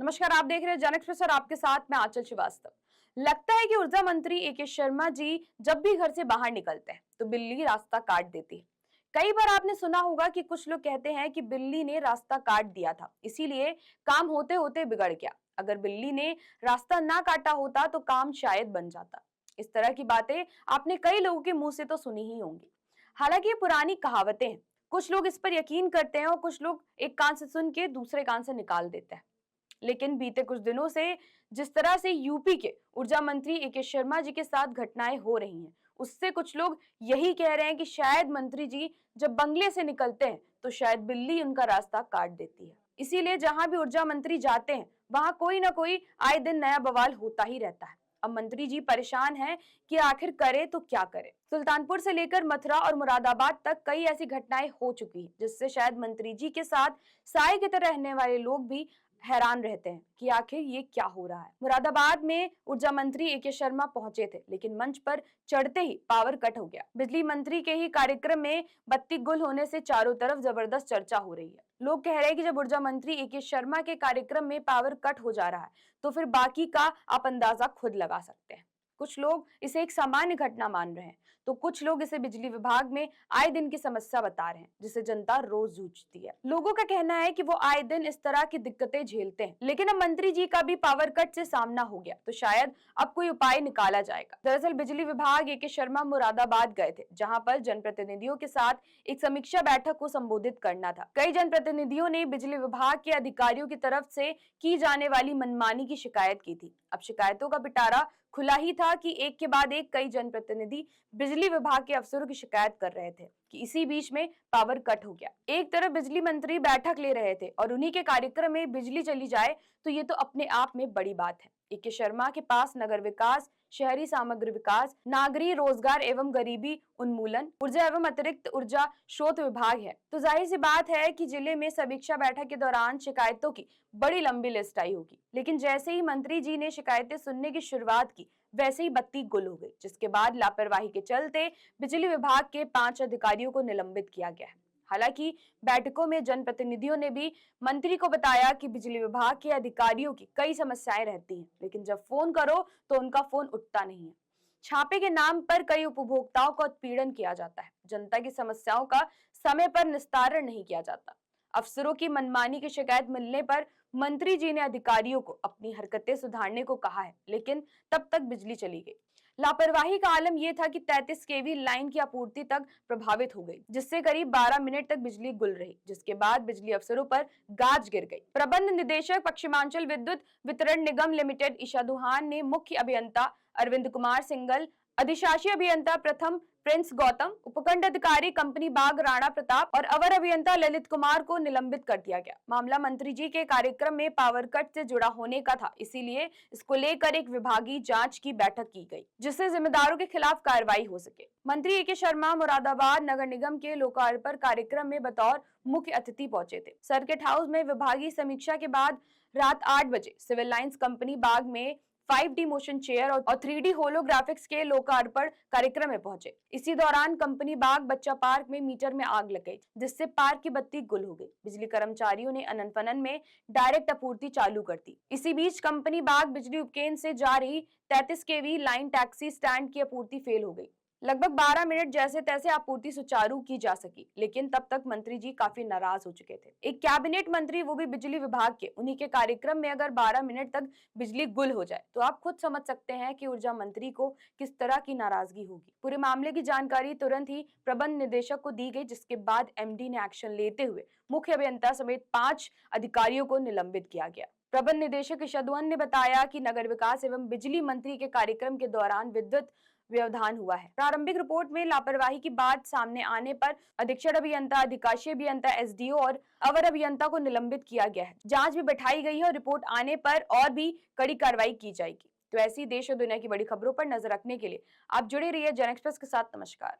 नमस्कार, आप देख रहे हैं जन एक्सप्रेस और आपके साथ मैं आंचल श्रीवास्तव। लगता है कि ऊर्जा मंत्री ए के शर्मा जी जब भी घर से बाहर निकलते हैं तो बिल्ली रास्ता काट देती है। कई बार आपने सुना होगा कि कुछ लोग कहते हैं कि बिल्ली ने रास्ता काट दिया था, इसीलिए काम होते होते बिगड़ गया। अगर बिल्ली ने रास्ता ना काटा होता तो काम शायद बन जाता। इस तरह की बातें आपने कई लोगों के मुंह से तो सुनी ही होंगी। हालांकि ये पुरानी कहावतें हैं। कुछ लोग इस पर यकीन करते हैं और कुछ लोग एक कान से सुन के दूसरे कान से निकाल देते हैं। लेकिन बीते कुछ दिनों से जिस तरह से यूपी के ऊर्जा मंत्री ए के शर्मा जी के साथ घटनाएं हो रही हैं, उससे कुछ लोग यही कह रहे हैं कि शायद मंत्री जी जब बंगले से निकलते हैं तो शायद बिल्ली उनका रास्ता काट देती है। इसीलिए जहां भी ऊर्जा मंत्री जाते हैं वहां कोई ना कोई आए दिन नया बवाल होता ही रहता है। अब मंत्री जी परेशान हैं कि आखिर करे तो क्या करे। सुल्तानपुर से लेकर मथुरा और मुरादाबाद तक कई ऐसी घटनाएं हो चुकी हैं जिससे शायद मंत्री जी के साथ साए की तरह रहने वाले लोग भी हैरान रहते हैं कि आखिर ये क्या हो रहा है। मुरादाबाद में ऊर्जा मंत्री ए के शर्मा पहुंचे थे, लेकिन मंच पर चढ़ते ही पावर कट हो गया। बिजली मंत्री के ही कार्यक्रम में बत्ती गुल होने से चारों तरफ जबरदस्त चर्चा हो रही है। लोग कह रहे हैं कि जब ऊर्जा मंत्री ए के शर्मा के कार्यक्रम में पावर कट हो जा रहा है तो फिर बाकी का आप अंदाजा खुद लगा सकते हैं। कुछ लोग इसे एक सामान्य घटना मान रहे हैं तो कुछ लोग इसे बिजली विभाग में आए दिन की समस्या बता रहे हैं जिसे जनता रोज जूझती है। लोगों का कहना है कि वो आए दिन इस तरह की दिक्कतें झेलते हैं, लेकिन अब मंत्री जी का भी पावर कट से सामना हो गया तो शायद अब कोई उपाय निकाला जाएगा। दरअसल बिजली विभाग ए के शर्मा मुरादाबाद गए थे, जहां पर जनप्रतिनिधियों के साथ एक समीक्षा बैठक को संबोधित करना था। कई जनप्रतिनिधियों ने बिजली विभाग के अधिकारियों की तरफ से की जाने वाली मनमानी की शिकायत की थी। अब शिकायतों का पिटारा खुला ही था कि एक के बाद एक कई जनप्रतिनिधि बिजली विभाग के अफसरों की शिकायत कर रहे थे कि इसी बीच में पावर कट हो गया। एक तरफ बिजली मंत्री बैठक ले रहे थे और उन्हीं के कार्यक्रम में बिजली चली जाए तो ये तो अपने आप में बड़ी बात है। ए के शर्मा के पास नगर विकास, शहरी सामग्री विकास, नागरिक रोजगार एवं गरीबी उन्मूलन, ऊर्जा एवं अतिरिक्त ऊर्जा स्रोत विभाग है, तो जाहिर सी बात है कि जिले में समीक्षा बैठक के दौरान शिकायतों की बड़ी लंबी लिस्ट आई होगी। लेकिन जैसे ही मंत्री जी ने शिकायतें सुनने की शुरुआत की वैसे ही बत्ती गुल हो गई, जिसके बाद लापरवाही के चलते बिजली विभाग के 5 अधिकारियों को निलंबित किया गया है। हालांकि बैठकों में जनप्रतिनिधियों ने भी मंत्री को बताया कि बिजली विभाग के अधिकारियों की कई समस्याएं रहती हैं, लेकिन जब फोन करो तो उनका फोन उठता नहीं है। छापे के नाम पर कई उपभोक्ताओं का उत्पीड़न किया जाता है। जनता की समस्याओं का समय पर निस्तारण नहीं किया जाता। अफसरों की मनमानी की शिकायत मिलने पर मंत्री जी ने अधिकारियों को अपनी हरकतें सुधारने को कहा है, लेकिन तब तक बिजली चली गई। लापरवाही का आलम यह था कि 33 केवी लाइन की आपूर्ति तक प्रभावित हो गई, जिससे करीब 12 मिनट तक बिजली गुल रही, जिसके बाद बिजली अफसरों पर गाज गिर गई। प्रबंध निदेशक पश्चिमांचल विद्युत वितरण निगम लिमिटेड ईशा दुहान ने मुख्य अभियंता अरविंद कुमार सिंगल, अधिशासी अभियंता प्रथम प्रिंस गौतम, उपखंड अधिकारी कंपनी बाग राणा प्रताप और अवर अभियंता ललित कुमार को निलंबित कर दिया गया। मामला मंत्री जी के कार्यक्रम में पावर कट से जुड़ा होने का था, इसीलिए इसको लेकर एक विभागीय जांच की बैठक की गई, जिससे जिम्मेदारों के खिलाफ कार्रवाई हो सके। मंत्री ए के शर्मा मुरादाबाद नगर निगम के लोकार्पण कार्यक्रम में बतौर मुख्य अतिथि पहुंचे थे। सर्किट हाउस में विभागीय समीक्षा के बाद रात 8 बजे सिविल लाइंस कंपनी बाग में 5D मोशन चेयर और 3D होलोग्राफिक्स के लोकार्पण कार्यक्रम में पहुंचे। इसी दौरान कंपनी बाग बच्चा पार्क में मीटर में आग लग गई, जिससे पार्क की बत्ती गुल हो गई। बिजली कर्मचारियों ने अनन फनन में डायरेक्ट आपूर्ति चालू कर दी। इसी बीच कंपनी बाग बिजली उपकेंद्र से जा रही 33 केवी लाइन टैक्सी स्टैंड की आपूर्ति फेल हो गई। लगभग 12 मिनट जैसे तैसे आपूर्ति सुचारू की जा सकी, लेकिन तब तक मंत्री जी काफी नाराज हो चुके थे। एक कैबिनेट मंत्री, वो भी बिजली विभाग के, उन्हीं के कार्यक्रम में अगर 12 मिनट तक बिजली गुल हो जाए तो आप खुद समझ सकते हैं कि ऊर्जा मंत्री को किस तरह की नाराजगी होगी। पूरे मामले की जानकारी तुरंत ही प्रबंध निदेशक को दी गई, जिसके बाद एमडी ने एक्शन लेते हुए मुख्य अभियंता समेत 5 अधिकारियों को निलंबित किया गया। प्रबंध निदेशक ईशा दुहान ने बताया कि नगर विकास एवं बिजली मंत्री के कार्यक्रम के दौरान विद्युत व्यवधान हुआ है। प्रारंभिक रिपोर्ट में लापरवाही की बात सामने आने पर अधीक्षण अभियंता, अधिकाशी अभियंता, एसडीओ और अवर अभियंता को निलंबित किया गया है। जांच भी बैठाई गई है और रिपोर्ट आने पर और भी कड़ी कार्रवाई की जाएगी। तो ऐसी देश और दुनिया की बड़ी खबरों पर नजर रखने के लिए आप जुड़े रहिए जन एक्सप्रेस के साथ। नमस्कार।